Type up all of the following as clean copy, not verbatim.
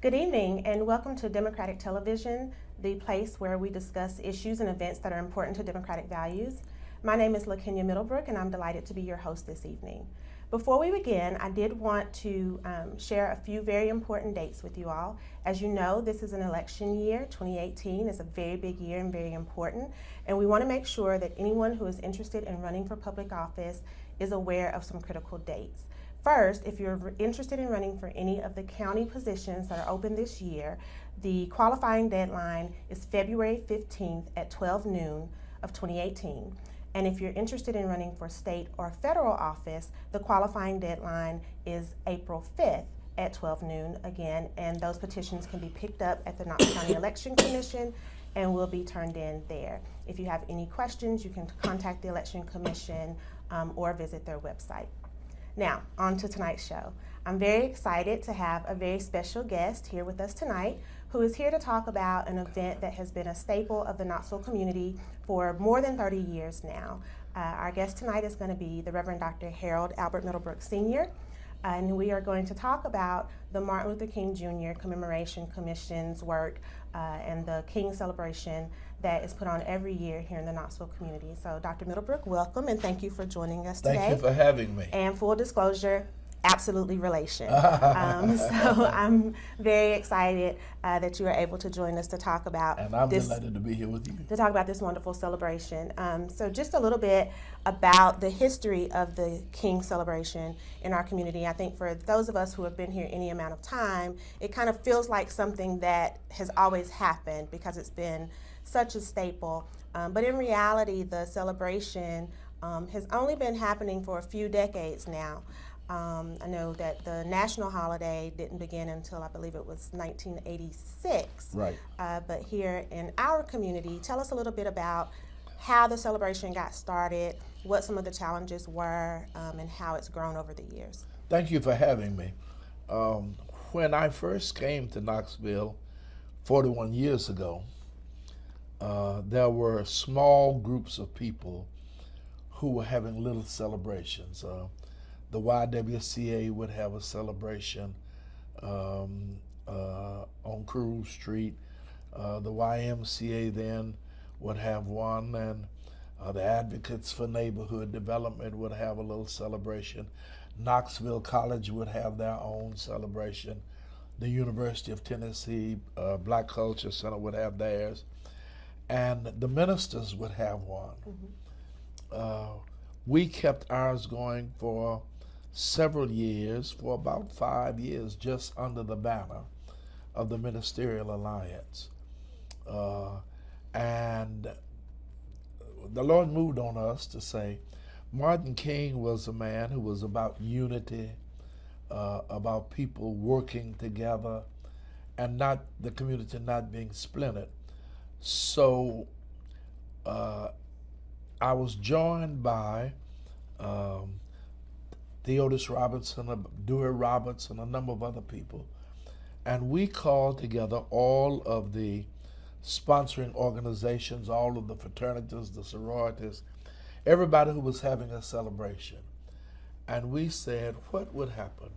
Good evening and welcome to Democratic Television, the place where we discuss issues and events that are important to democratic values. My name is LaKenya Middlebrook and I'm delighted to be your host this evening. Before we begin, I did want to share a few very important dates with you all. As you know, this is an election year. 2018 is a very big year and very important, and we want to make sure that anyone who is interested in running for public office is aware of some critical dates. First, if you're interested in running for any of the county positions that are open this year, the qualifying deadline is February 15th at 12 noon of 2018. And if you're interested in running for state or federal office, the qualifying deadline is April 5th at 12 noon again, and those petitions can be picked up at the Knoxville County Election Commission and will be turned in there. If you have any questions, you can contact the Election Commission or visit their website. Now, on to tonight's show. I'm very excited to have a very special guest here with us tonight who is here to talk about an event that has been a staple of the Knoxville community for more than 30 years now. Our guest tonight is going to be the Reverend Dr. Harold Albert Middlebrook Sr., and we are going to talk about the Martin Luther King Jr. Commemoration Commission's work and the King Celebration that is put on every year here in the Knoxville community. So Dr. Middlebrook, welcome and thank you for joining us today. Thank you for having me. And full disclosure, absolutely relation. So I'm very excited that you are able to join us to talk about And I'm delighted to be here with you. To talk about this wonderful celebration. So just a little bit about the history of the King celebration in our community. I think for those of us who have been here any amount of time, it kind of feels like something that has always happened because it's been such a staple. But in reality, the celebration has only been happening for a few decades now. I know that the national holiday didn't begin until I believe it was 1986. Right. But here in our community, tell us a little bit about how the celebration got started, what some of the challenges were, and how it's grown over the years. Thank you for having me. When I first came to Knoxville 41 years ago, there were small groups of people who were having little celebrations. The YWCA would have a celebration on Crew Street. The YMCA then would have one, and the Advocates for Neighborhood Development would have a little celebration. Knoxville College would have their own celebration. The University of Tennessee Black Culture Center would have theirs. And the ministers would have one. Mm-hmm. We kept ours going for several years, for about 5 years, just under the banner of the Ministerial Alliance. And the Lord moved on us to say, Martin King was a man who was about unity, about people working together, and not the community not being splintered. So I was joined by Theodis Robinson, Dewey Roberts, and a number of other people. And we called together all of the sponsoring organizations, all of the fraternities, the sororities, everybody who was having a celebration. And we said, what would happen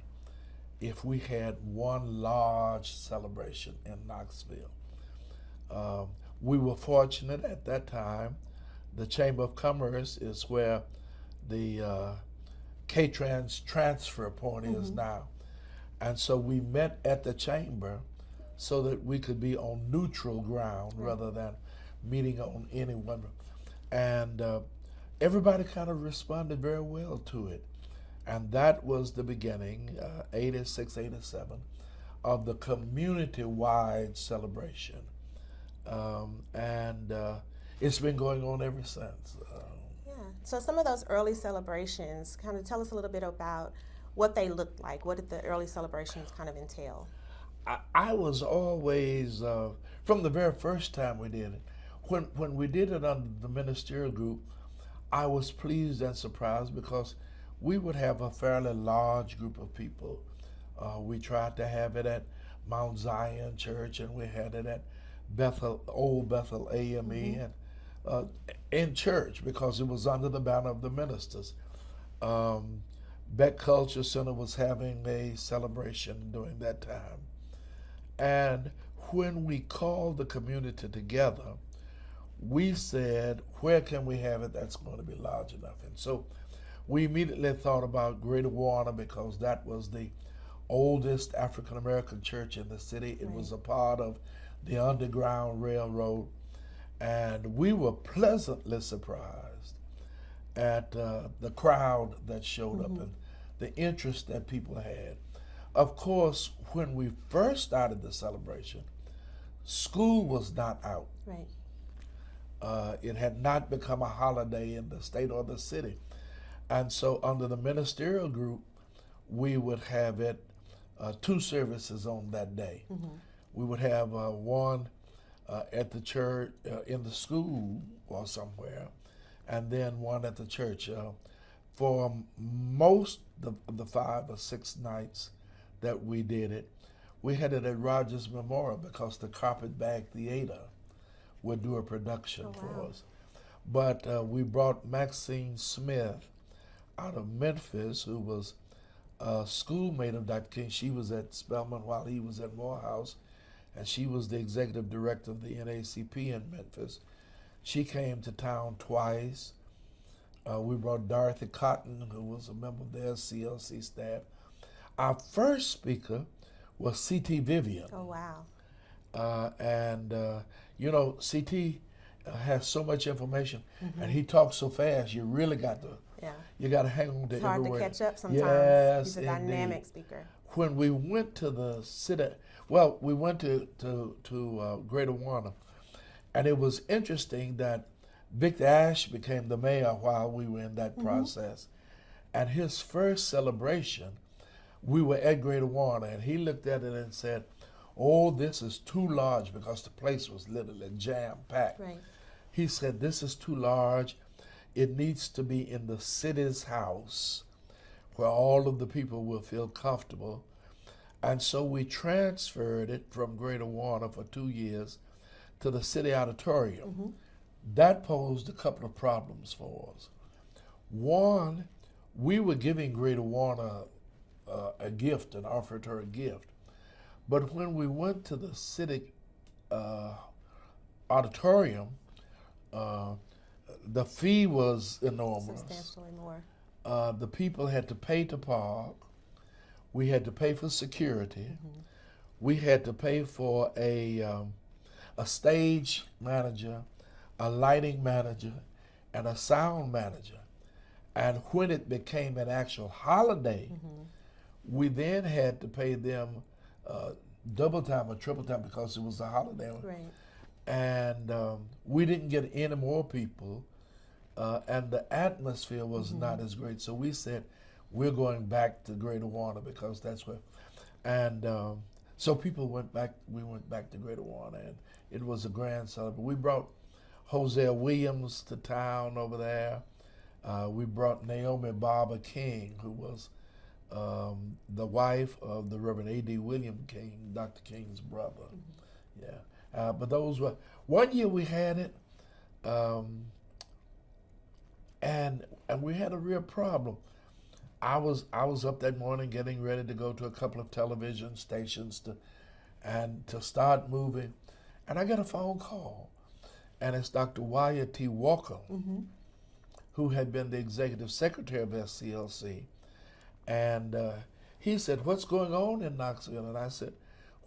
if we had one large celebration in Knoxville? We were fortunate at that time. The Chamber of Commerce is where the K-Trans transfer point is now. And so we met at the chamber so that we could be on neutral ground rather than meeting on anyone. And everybody kind of responded very well to it. And that was the beginning, 86, 87, of the community-wide celebration. And it's been going on ever since. Yeah, so some of those early celebrations, kind of tell us a little bit about what they looked like. What did the early celebrations kind of entail? I was always, from the very first time we did it, when we did it under the ministerial group, I was pleased and surprised because we would have a fairly large group of people. We tried to have it at Mount Zion Church, and we had it at Old Bethel AME, and in church because it was under the banner of the ministers. Beck Culture Center was having a celebration during that time. And when we called the community together, we said, where can we have it that's going to be large enough? And so we immediately thought about Greater Warner because that was the oldest African American church in the city. It was a part of the Underground Railroad. And we were pleasantly surprised at the crowd that showed up and the interest that people had. Of course, when we first started the celebration, school was not out. Right. It had not become a holiday in the state or the city. And so under the ministerial group, we would have it 2 services on that day. We would have one at the church, in the school or somewhere, and then one at the church. For most of the 5 or 6 nights that we did it, we had it at Rogers Memorial because the Carpetbag Theater would do a production for us. But we brought Maxine Smith out of Memphis, who was a schoolmate of Dr. King. She was at Spelman while he was at Morehouse, and she was the executive director of the NACP in Memphis. She came to town twice. We brought Dorothy Cotton, who was a member of their CLC staff. Our first speaker was C.T. Vivian. Oh, wow. You know, C.T. has so much information, and he talks so fast, you really got to, you got to hang on to It's hard every word. to catch up sometimes. Yes, He's a indeed. dynamic speaker. When we went to the city, well, we went to Greater Warner, and it was interesting that Victor Ash became the mayor while we were in that process. And his first celebration, we were at Greater Warner, and he looked at it and said, "Oh, this is too large," because the place was literally jam-packed. Right. He said, "This is too large. It needs to be in the city's house where all of the people will feel comfortable." And so we transferred it from Greater Warner for 2 years to the city auditorium. That posed a couple of problems for us. One, we were giving Greater Warner a gift and offered her a gift. But when we went to the city auditorium, the fee was enormous. Substantially more. The people had to pay to park. We had to pay for security. We had to pay for a stage manager, a lighting manager, and a sound manager. And when it became an actual holiday, we then had to pay them double time or triple time because it was a holiday. Right. And we didn't get any more people, and the atmosphere was not as great. So we said, we're going back to Greater Warner because that's where, and so people went back, we went back to Greater Warner, and it was a grand celebration. We brought Hosea Williams to town over there. We brought Naomi Barber King, who was the wife of the Reverend A.D. William King, Dr. King's brother. But those were, one year we had it, and we had a real problem. I was up that morning getting ready to go to a couple of television stations to start moving, and I got a phone call, and it's Dr. Wyatt T. Walker, who had been the executive secretary of SCLC, and he said, "What's going on in Knoxville?" And I said,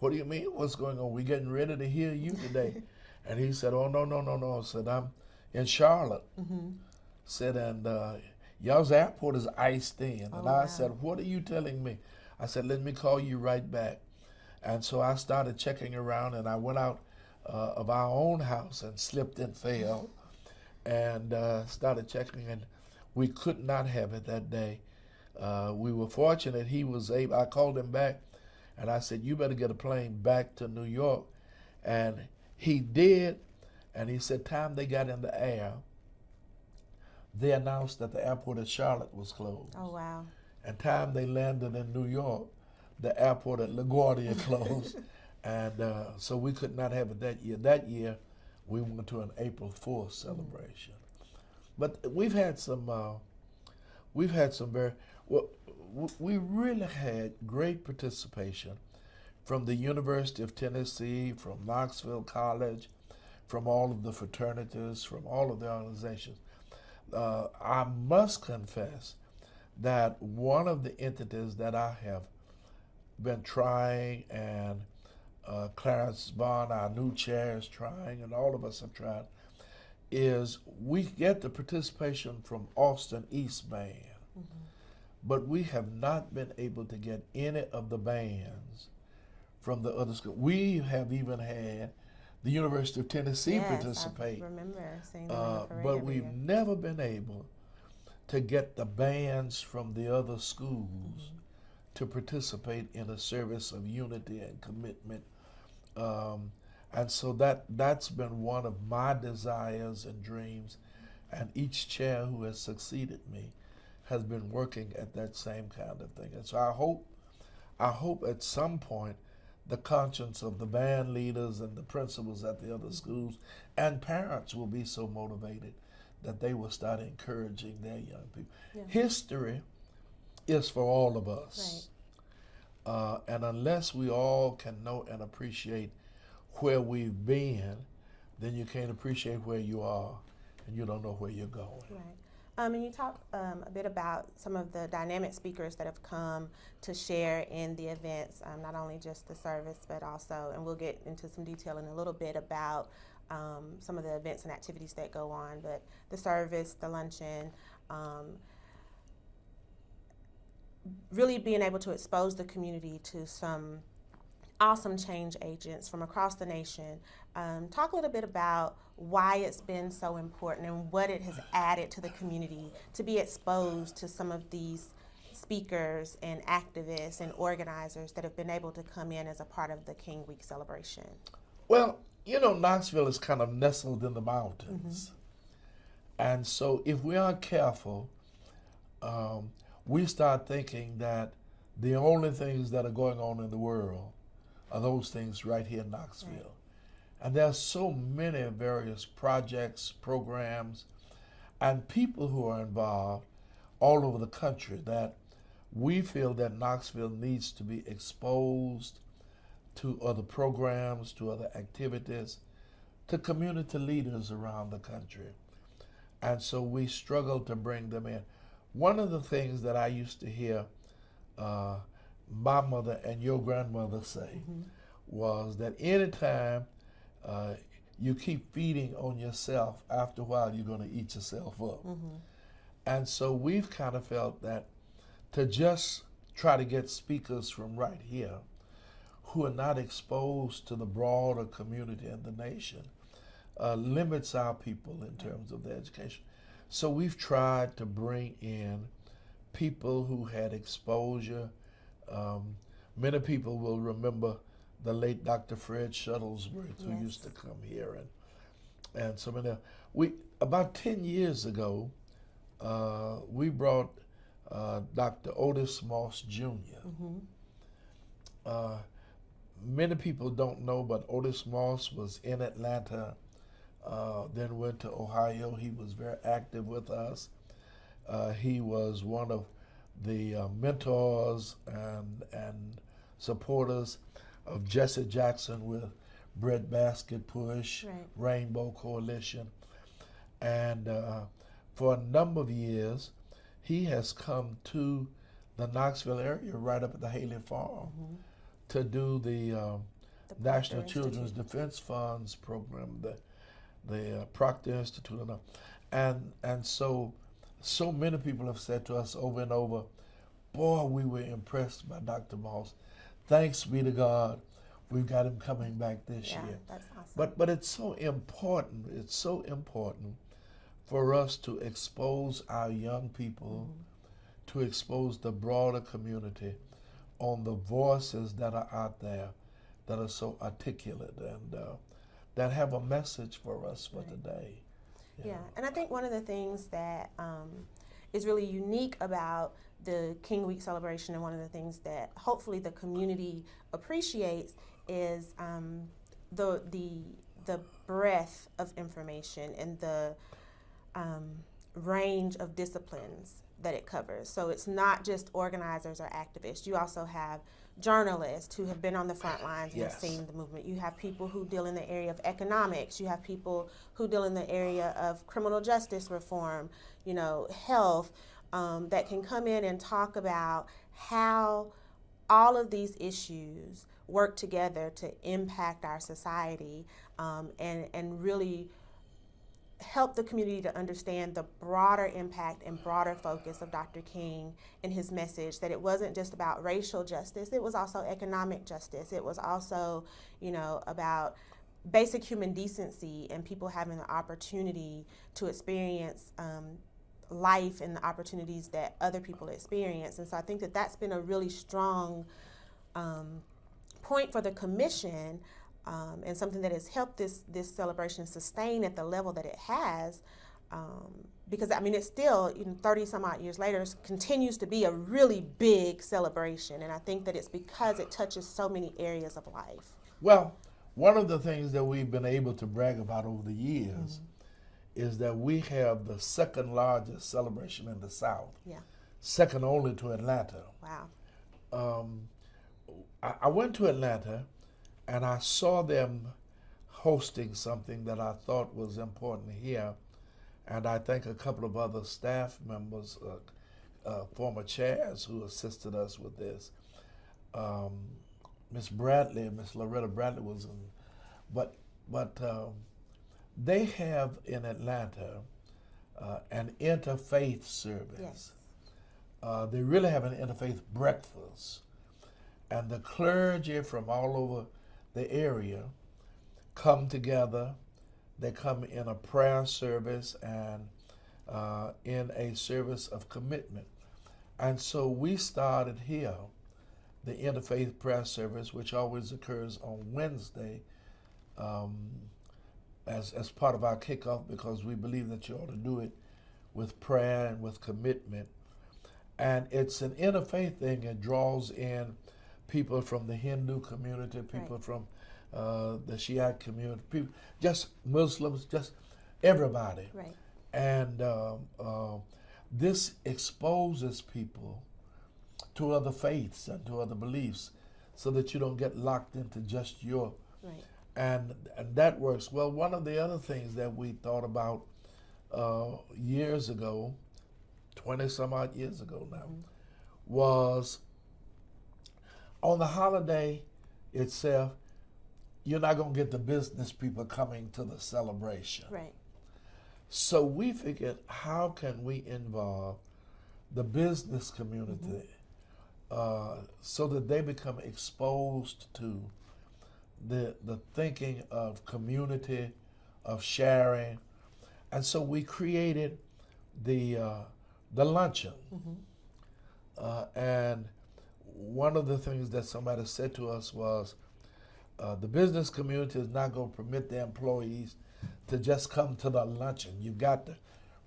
"What do you mean, what's going on? We're getting ready to hear you today." And he said, "Oh, no. I said, "I'm in Charlotte." Said, "And y'all's airport is iced in." And I said, "What are you telling me?" I said, "Let me call you right back." And so I started checking around, and I went out of our own house and slipped and fell, and started checking, and we could not have it that day. We were fortunate he was able, I called him back, and I said, "You better get a plane back to New York." And he did, and he said, time they got in the air, they announced that the airport at Charlotte was closed. Oh, wow. And time they landed in New York, the airport at LaGuardia closed. And so we could not have it that year. That year, we went to an April 4th celebration. But we've had some very, well, we really had great participation from the University of Tennessee, from Knoxville College, from all of the fraternities, from all of the organizations. I must confess that one of the entities that I have been trying, and Clarence Bond, our new chair, is trying, and all of us have tried, is we get the participation from Austin East Band, but we have not been able to get any of the bands from the other schools. We have even had the University of Tennessee participate. I remember seeing them in the parade but every we've year. never been able to get the bands from the other schools to participate in a service of unity and commitment. And so that's been one of my desires and dreams, and each chair who has succeeded me has been working at that same kind of thing. And so I hope at some point the conscience of the band leaders and the principals at the other schools and parents will be so motivated that they will start encouraging their young people. Yeah. History is for all of us. Right. And unless we all can know and appreciate where we've been, then you can't appreciate where you are, and you don't know where you're going. Right. And you talked a bit about some of the dynamic speakers that have come to share in the events, not only just the service, but also, and we'll get into some detail in a little bit about some of the events and activities that go on, but the service, the luncheon, really being able to expose the community to some awesome change agents from across the nation. Talk a little bit about why it's been so important and what it has added to the community to be exposed to some of these speakers and activists and organizers that have been able to come in as a part of the King Week celebration. Well, you know, Knoxville is kind of nestled in the mountains. And so if we aren't careful, we start thinking that the only things that are going on in the world are those things right here in Knoxville. Right. And there are so many various projects, programs, and people who are involved all over the country that we feel that Knoxville needs to be exposed to other programs, to other activities, to community leaders around the country. And so we struggle to bring them in. One of the things that I used to hear my mother and your grandmother say was that anytime you keep feeding on yourself, after a while you're going to eat yourself up. And so we've kind of felt that to just try to get speakers from right here who are not exposed to the broader community and the nation limits our people in terms of their education. So we've tried to bring in people who had exposure. Many people will remember the late Dr. Fred Shuttlesworth, who used to come here, and so many. About 10 years ago, we brought Dr. Otis Moss Jr. Many people don't know, but Otis Moss was in Atlanta, then went to Ohio. He was very active with us. He was one of the mentors and supporters of Jesse Jackson with Bread Basket Push, Rainbow Coalition. And for a number of years, he has come to the Knoxville area, right up at the Haley Farm, to do the National Children's Defense Funds program, the Proctor Institute, and so many people have said to us over and over, boy, we were impressed by Dr. Moss. Thanks be to God, we've got him coming back this year. That's awesome. But it's so important, for us to expose our young people, to expose the broader community on the voices that are out there that are so articulate and that have a message for us for today. Yeah, and I think one of the things that is really unique about the King Week celebration, and one of the things that hopefully the community appreciates, is the breadth of information and the range of disciplines that it covers. So it's not just organizers or activists. You also have journalists who have been on the front lines and have Yes. seen the movement. You have people who deal in the area of economics. You have people who deal in the area of criminal justice reform, health, that can come in and talk about how all of these issues work together to impact our society, and really help the community to understand the broader impact and broader focus of Dr. King and his message, that it wasn't just about racial justice, it was also economic justice. It was also, about basic human decency and people having the opportunity to experience life and the opportunities that other people experience. And so I think that that's been a really strong point for the commission, and something that has helped this celebration sustain at the level that it has, because it's still, 30 some odd years later, continues to be a really big celebration, and I think that it's because it touches so many areas of life. Well, one of the things that we've been able to brag about over the years is that we have the second largest celebration in the South, second only to Atlanta. Wow. I went to Atlanta, and I saw them hosting something that I thought was important here, and I think a couple of other staff members, former chairs who assisted us with this, Miss Loretta Bradley was in, but they have in Atlanta an interfaith service. Yes. They really have an interfaith breakfast, and the clergy from all over the area come together. They come in a prayer service and in a service of commitment. And so we started here the interfaith prayer service, which always occurs on Wednesday, as part of our kickoff, because we believe that you ought to do it with prayer and with commitment. And it's an interfaith thing. It draws in people from the Hindu community, people from the Shiite community, people, just Muslims, just everybody. Right. And this exposes people to other faiths and to other beliefs, so that you don't get locked into just your. Right. And that works well. One of the other things that we thought about years ago, 20 some odd years ago now, was on the holiday itself, you're not going to get the business people coming to the celebration. Right. So we figured, how can we involve the business community so that they become exposed to the thinking of community, of sharing. And so we created the luncheon. And one of the things that somebody said to us was, the business community is not going to permit their employees to just come to the luncheon. You've got to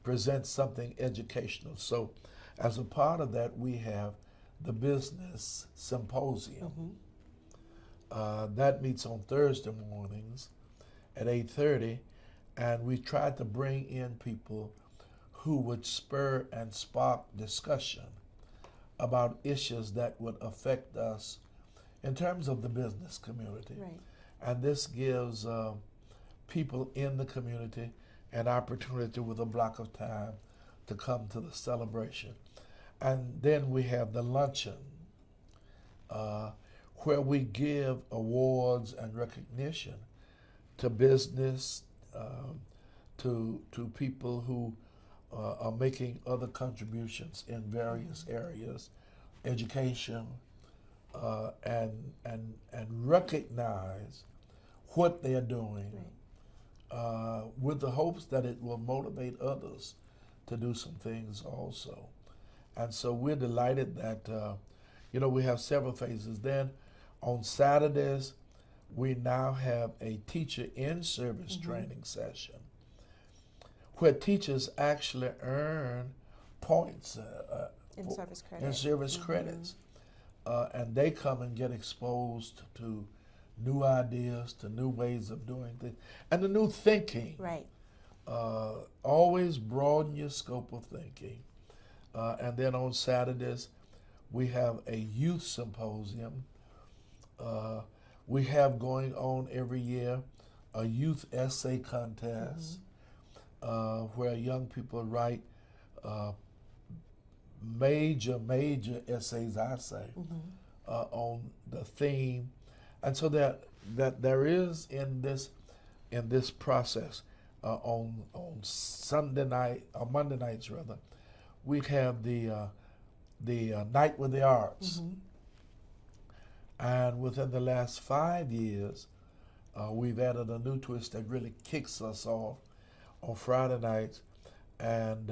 present something educational. So as a part of that, we have the business symposium. That meets on Thursday mornings at 8:30, and we tried to bring in people who would spur and spark discussion about issues that would affect us in terms of the business community. Right. And this gives people in the community an opportunity with a block of time to come to the celebration. And then we have the luncheon, where we give awards and recognition to business, to people who are making other contributions in various areas, education, and recognize what they are doing, with the hopes that it will motivate others to do some things also. And so we're delighted that we have several phases. Then on Saturdays, we now have a teacher in-service training session where teachers actually earn points in-service credits. And they come and get exposed to new ideas, to new ways of doing things, and the new thinking. Right. Always broaden your scope of thinking. And then on Saturdays, we have a youth symposium We have going on every year a youth essay contest where young people write major essays, I say, on the theme, and so that there is in this process on Sunday night or Monday nights rather, we have the night with the arts, and within the last 5 years, we've added a new twist that really kicks us off on Friday nights, and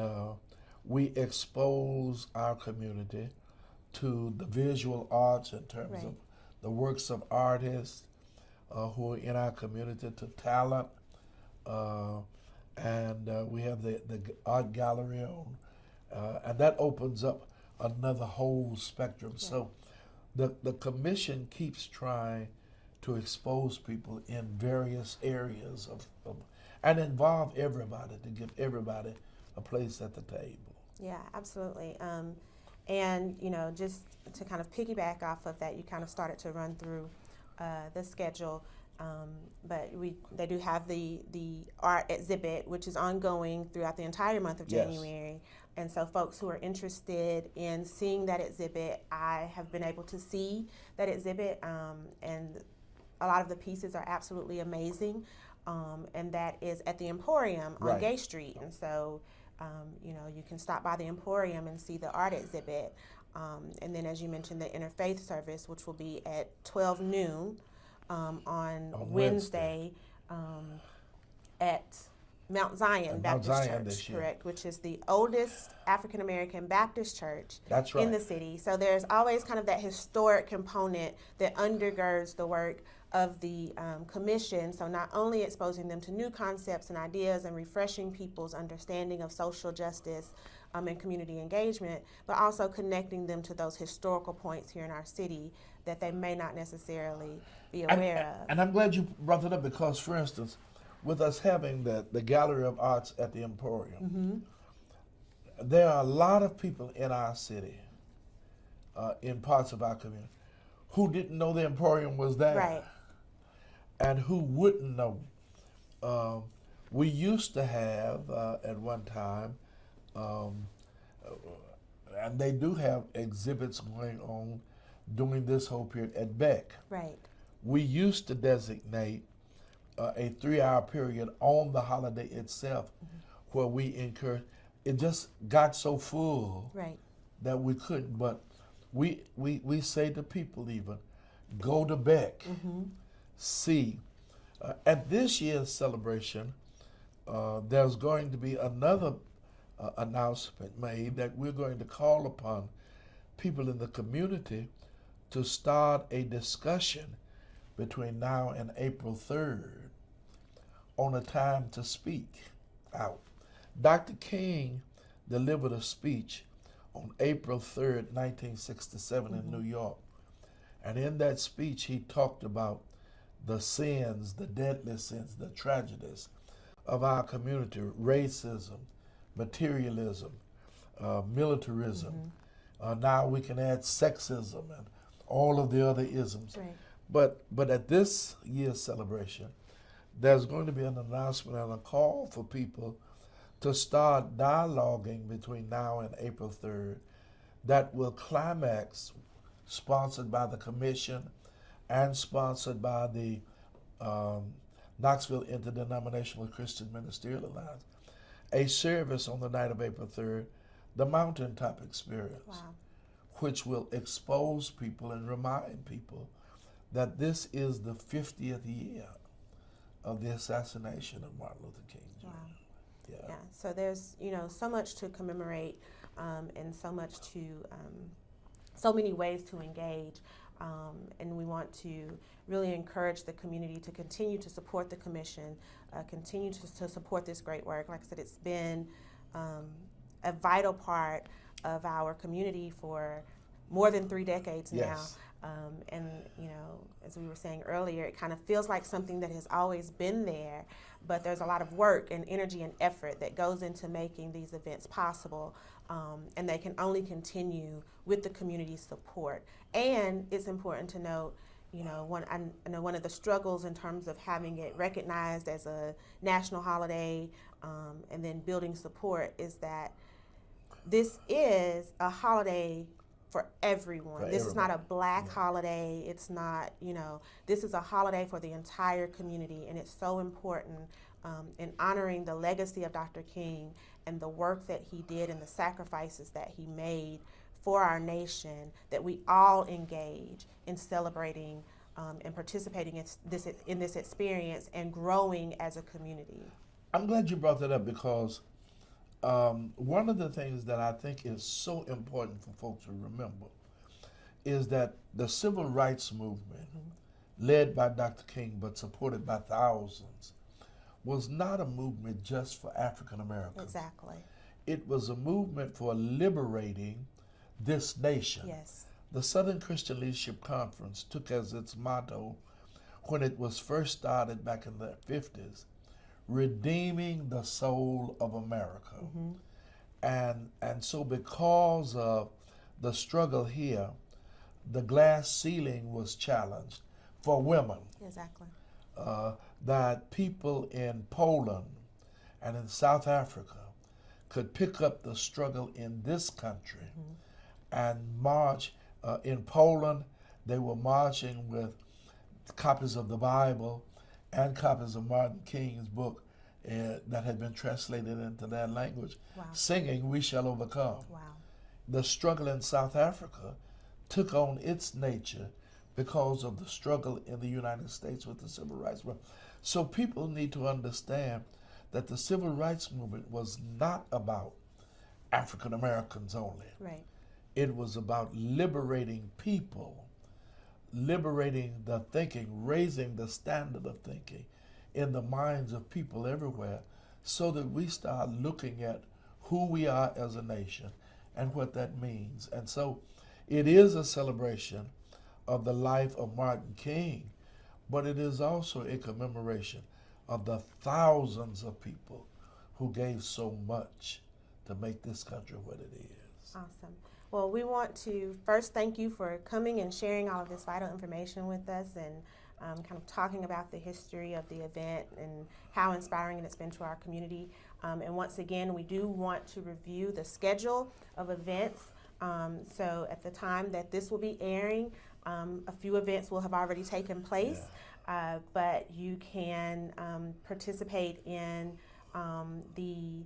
we expose our community to the visual arts in terms of the works of artists who are in our community, to talent, and we have the art gallery on, and that opens up another whole spectrum. So the commission keeps trying to expose people in various areas of and involve everybody, to give everybody a place at the table. Yeah, absolutely. And just to kind of piggyback off of that, you kind of started to run through the schedule, but they do have the art exhibit, which is ongoing throughout the entire month of January. And so folks who are interested in seeing that exhibit, I have been able to see that exhibit, and a lot of the pieces are absolutely amazing, and that is at the Emporium on Gay Street. And so you can stop by the Emporium and see the art exhibit. And then, as you mentioned, the interfaith service, which will be at 12 noon on Wednesday at Mount Zion Baptist Church, correct, which is the oldest African American Baptist church in the city. So there's always kind of that historic component that undergirds the work of the commission. So not only exposing them to new concepts and ideas and refreshing people's understanding of social justice and community engagement, but also connecting them to those historical points here in our city that they may not necessarily be aware of. And I'm glad you brought it up, because, for instance, with us having the Gallery of Arts at the Emporium, there are a lot of people in our city, in parts of our community, who didn't know the Emporium was there. And who wouldn't know. We used to have, at one time, and they do have exhibits going on during this whole period at Beck. We used to designate a 3-hour period on the holiday itself where we encourage. It just got so full that we couldn't, but we say to people even, go to Beck, see. At this year's celebration, there's going to be another announcement made that we're going to call upon people in the community to start a discussion between now and April 3rd on a time to speak out. Dr. King delivered a speech on April 3rd, 1967 in New York. And in that speech, he talked about the sins, the deadly sins, the tragedies of our community: racism, materialism, militarism. Now we can add sexism and all of the other isms. But at this year's celebration, there's going to be an announcement and a call for people to start dialoguing between now and April 3rd that will climax, sponsored by the Commission and sponsored by the Knoxville Interdenominational Christian Ministerial Alliance, a service on the night of April 3rd, the Mountaintop Experience, which will expose people and remind people that this is the 50th year of the assassination of Martin Luther King Jr. Yeah, so there's so much to commemorate, and so much to so many ways to engage, and we want to really encourage the community to continue to support the commission, continue to support this great work. Like I said, it's been a vital part of our community for more than 3 decades now. And as we were saying earlier, it kind of feels like something that has always been there, but there's a lot of work and energy and effort that goes into making these events possible, and they can only continue with the community support. And it's important to note, You know, I know one of the struggles in terms of having it recognized as a national holiday and then building support is that this is a holiday for everyone. This is not a black holiday. It's not, you know, this is a holiday for the entire community, and it's so important in honoring the legacy of Dr. King and the work that he did and the sacrifices that he made for our nation, that we all engage in celebrating and participating in this experience and growing as a community. I'm glad you brought that up because one of the things that I think is so important for folks to remember is that the civil rights movement, led by Dr. King but supported by thousands, was not a movement just for African Americans. Exactly. It was a movement for liberating this nation. Yes. The Southern Christian Leadership Conference took as its motto, when it was first started back in the 50s, redeeming the soul of America. And so because of the struggle here, the glass ceiling was challenged for women. Exactly. That people in Poland and in South Africa could pick up the struggle in this country and march. In Poland, they were marching with copies of the Bible and copies of Martin King's book that had been translated into their language, singing, "We Shall Overcome." Wow. The struggle in South Africa took on its nature because of the struggle in the United States with the civil rights movement. So people need to understand that the civil rights movement was not about African Americans only. Right. It was about liberating people, liberating the thinking, raising the standard of thinking in the minds of people everywhere, so that we start looking at who we are as a nation and what that means. And so it is a celebration of the life of Martin King, but it is also a commemoration of the thousands of people who gave so much to make this country what it is. Awesome. Well, we want to first thank you for coming and sharing all of this vital information with us and kind of talking about the history of the event and how inspiring it's been to our community. And once again, we do want to review the schedule of events. So at the time that this will be airing, a few events will have already taken place, but you can participate in the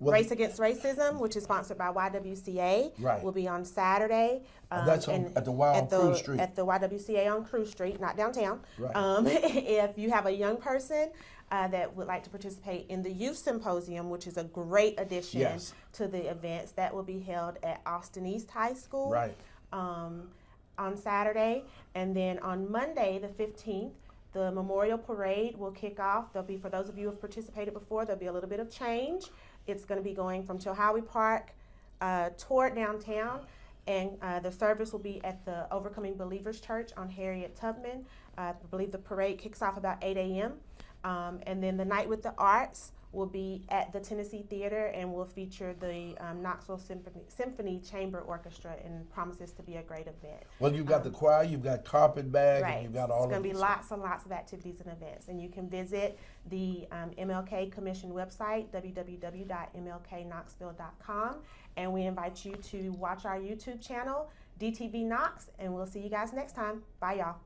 Race Against Racism, which is sponsored by YWCA, will be on Saturday. That's at the Y on Crew Street. At the YWCA on Crew Street, not downtown. Right. If you have a young person that would like to participate in the Youth Symposium, which is a great addition to the events, that will be held at Austin East High School on Saturday. And then on Monday, the 15th, the Memorial Parade will kick off. There'll be, for those of you who have participated before, there'll be a little bit of change. It's going to be going from Chilhowie Park toward downtown, and the service will be at the Overcoming Believers Church on Harriet Tubman. I believe the parade kicks off about 8 a.m. And then the Night with the Arts will be at the Tennessee Theater and will feature the Knoxville Symphony Chamber Orchestra, and promises to be a great event. Well, you've got the choir, you've got carpet bag, and you've got all of It's going to be lots and lots of activities and events. And you can visit the MLK Commission website, www.mlkknoxville.com. And we invite you to watch our YouTube channel, DTV Knox, and we'll see you guys next time. Bye, y'all.